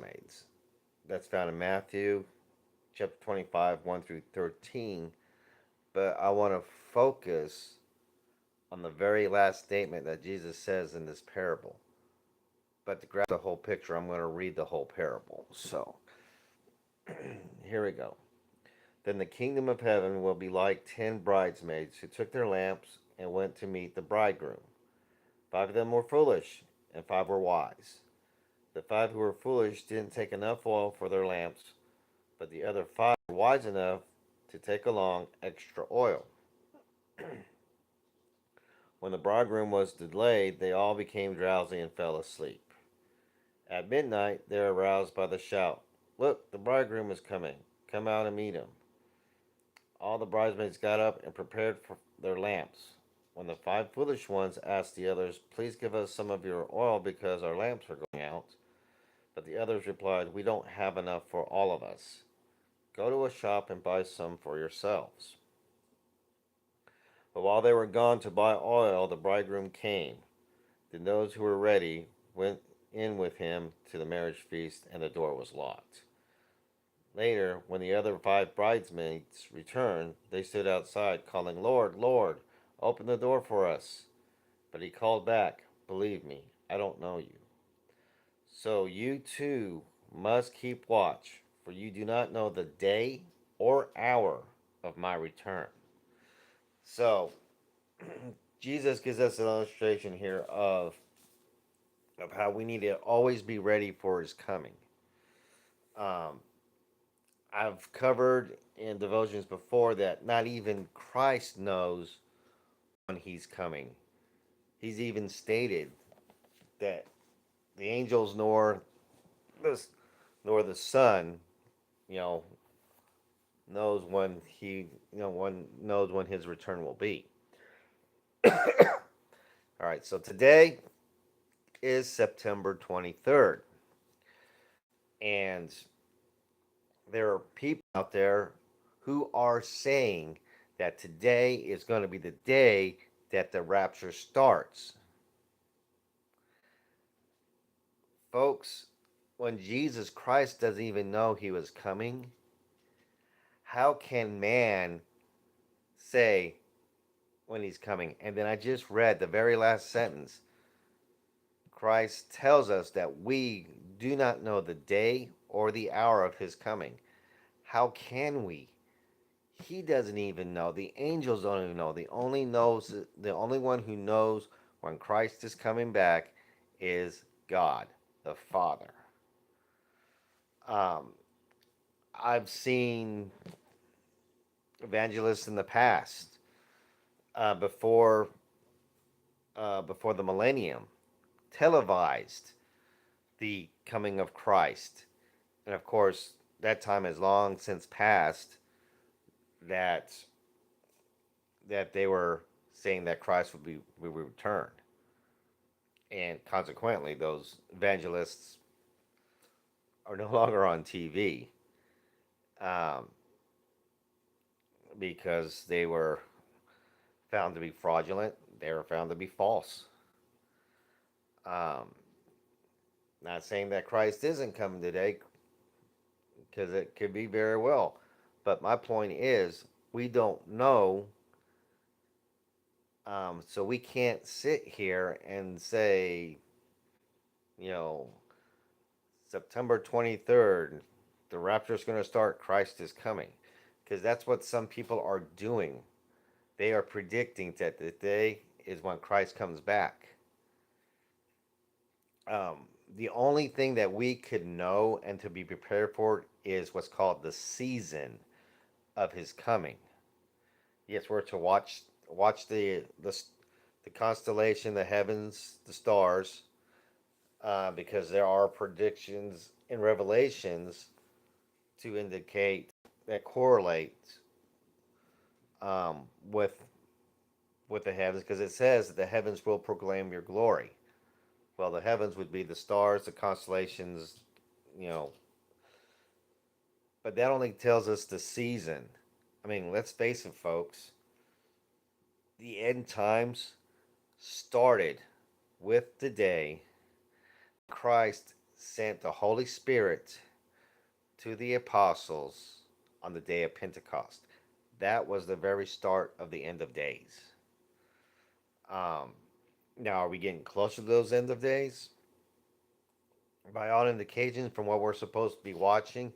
Bridesmaids. That's found in Matthew chapter 25, 1 through 13. But I want to focus on the very last statement that Jesus says in this parable. But to grab the whole picture, I'm going to read the whole parable. So, here we go. Then the kingdom of heaven will be like 10 bridesmaids who took their lamps and went to meet the bridegroom. 5 of them were foolish, and 5 were wise. The 5 who were foolish didn't take enough oil for their lamps, but the other 5 were wise enough to take along extra oil. When the bridegroom was delayed, they all became drowsy and fell asleep. At midnight, they were aroused by the shout, "Look, the bridegroom is coming. Come out and meet him." All the bridesmaids got up and prepared for their lamps. When the 5 foolish ones asked the others, "Please give us some of your oil because our lamps are going out." But the others replied, "We don't have enough for all of us. Go to a shop and buy some for yourselves." But while they were gone to buy oil, the bridegroom came. Then those who were ready went in with him to the marriage feast, and the door was locked. Later, when the other 5 bridesmaids returned, they stood outside, calling, "Lord, Lord, open the door for us." But he called back, "Believe me, I don't know you. So you too must keep watch, for you do not know the day or hour of my return." So, Jesus gives us an illustration here of how we need to always be ready for his coming. Um, I've covered in devotions before that not even Christ knows when he's coming. He's even stated that the angels the nor the Son, you know, knows when one knows when his return will be. All right, so today is September 23rd, and there are people out there who are saying that today is going to be the day that the rapture starts. Folks, when Jesus Christ doesn't even know he was coming, how can man say when he's coming? And then I just read the very last sentence. Christ tells us that we do not know the day or the hour of his coming. How can we? He doesn't even know. The angels don't even know. The only one who knows when Christ is coming back is God, the Father. Um, I've seen evangelists in the past, uh, before before the millennium, televised the coming of Christ, and of course, that time has long since passed. That they were saying that Christ would return, and consequently, those evangelists are no longer on TV, um, because they were found to be fraudulent. They were found to be false. Um, Not saying that Christ isn't coming today, because it could be very well. But my point is, we don't know, so we can't sit here and say, you know, September 23rd, the rapture is going to start, Christ is coming. Because that's what some people are doing. They are predicting that the day is when Christ comes back. The only thing that we could know and to be prepared for is what's called the season of his coming. Yes, we're to watch the constellation, the heavens, the stars, because there are predictions in Revelations to indicate that correlate, um, with the heavens, because it says that the heavens will proclaim your glory. Well, the heavens would be the stars, the constellations, you know, but that only tells us the season. I mean, let's face it, folks. The end times started with the day Christ sent the Holy Spirit to the apostles on the day of Pentecost. That was the very start of the end of days. Um, Now, are we getting closer to those end of days? By all indications, from what we're supposed to be watching,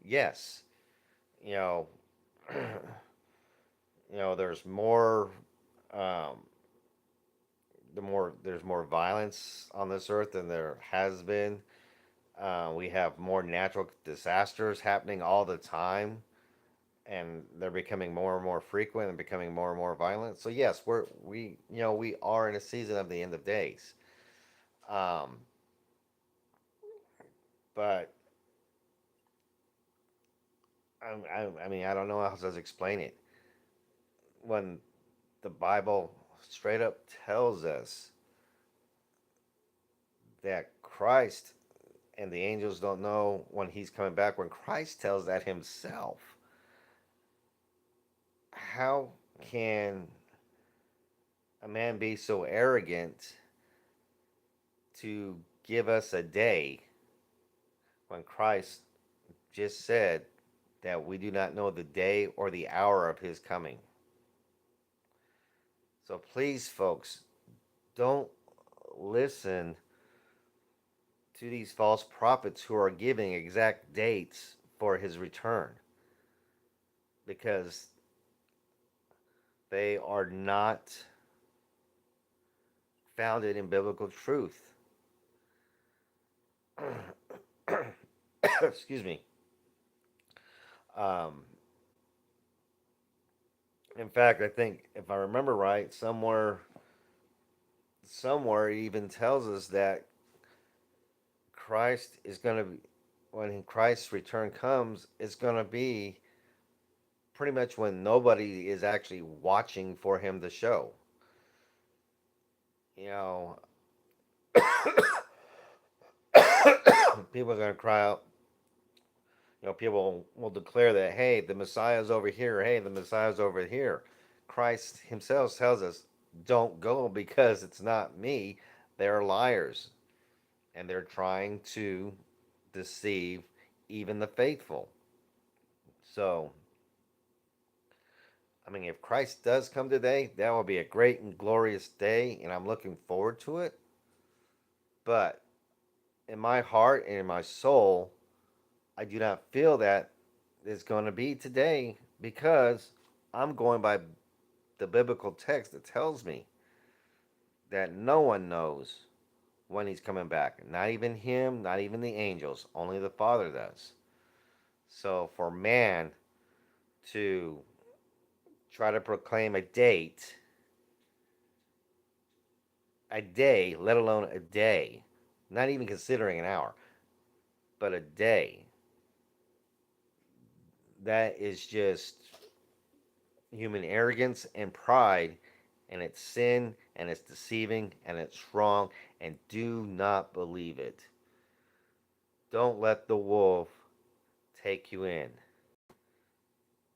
yes. You know, there's more. Um, there's more violence on this earth than there has been. We have more natural disasters happening all the time, and they're becoming more and more frequent and becoming more and more violent. So yes, we are in a season of the end of days. Um, but I mean, I don't know how else to explain it. When the Bible straight up tells us that Christ and the angels don't know when he's coming back, when Christ tells that himself, how can a man be so arrogant to give us a day when Christ just said that we do not know the day or the hour of his coming? So please, folks, don't listen to these false prophets who are giving exact dates for his return, because they are not founded in biblical truth. Excuse me. Um, in fact, I think if I remember right, somewhere it even tells us that Christ is going to be, when Christ's return comes, it's going to be pretty much when nobody is actually watching for him to show. You know, people are going to cry out. People will declare that, hey, the Messiah's over here. Hey, the Messiah's over here. Christ himself tells us, don't go because it's not me. They're liars. And they're trying to deceive even the faithful. So, I mean, if Christ does come today, that will be a great and glorious day, and I'm looking forward to it. But in my heart and in my soul, I do not feel that it's going to be today, because I'm going by the biblical text that tells me that no one knows when he's coming back. Not even him, not even the angels. Only the Father does. So for man to try to proclaim a day, let alone a day, not even considering an hour, but a day, that is just human arrogance and pride, and it's sin, and it's deceiving, and it's wrong, and do not believe it. Don't let the wolf take you in,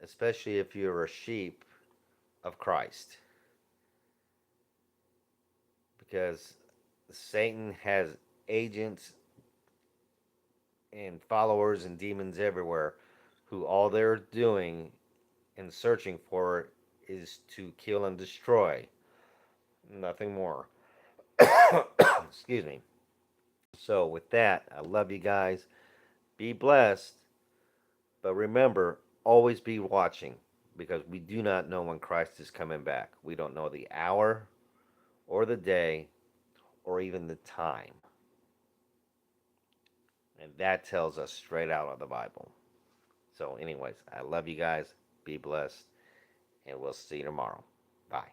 especially if you're a sheep of Christ, because Satan has agents and followers and demons everywhere who all they're doing and searching for is to kill and destroy. Nothing more. Excuse me. So, with that, I love you guys. Be blessed. But remember, always be watching, because we do not know when Christ is coming back. We don't know the hour or the day or even the time. And that tells us straight out of the Bible. So, anyways, I love you guys. Be blessed. And we'll see you tomorrow. Bye.